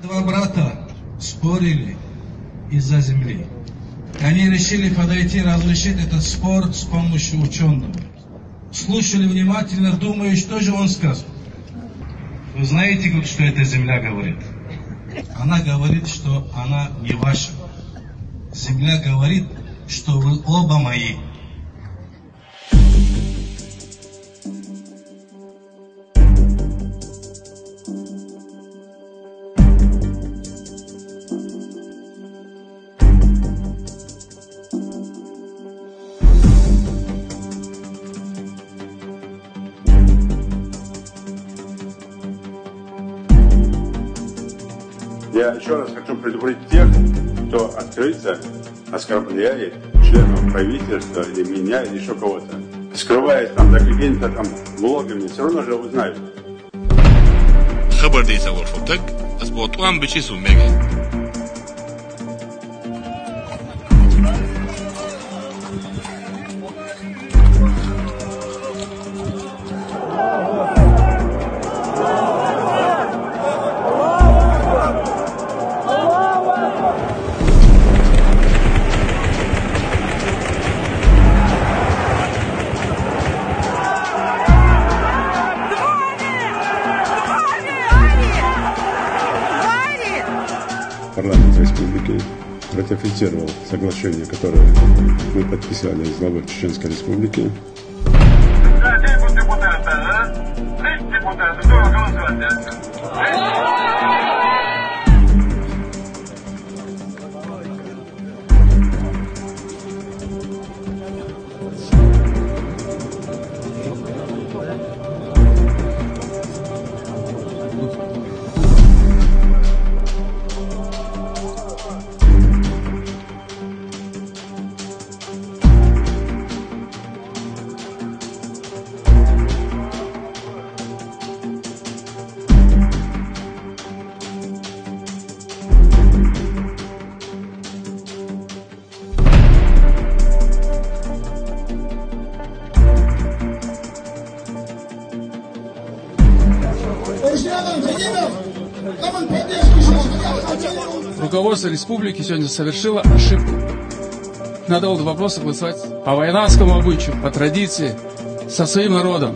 Два брата спорили из-за земли. Они решили подойти, разрешить этот спор с помощью ученого. Слушали внимательно, думая, что же он скажет. Вы знаете, что эта земля говорит? Она говорит, что она не ваша. Земля говорит, что вы оба мои. Я еще раз хочу предупредить тех, кто открыто оскорбляет членов правительства или меня, или еще кого-то. Скрываясь там за какими-то там блогами, все равно же узнают. خبر دي صور فوتك أسبوعان بشي سوميجي Парламент республики ратифицировал соглашение, которое мы подписали с главой Чеченской республики. Руководство республики сегодня совершило ошибку. Надо было вопрос согласовать по воинскому обычаю, по традиции, со своим народом.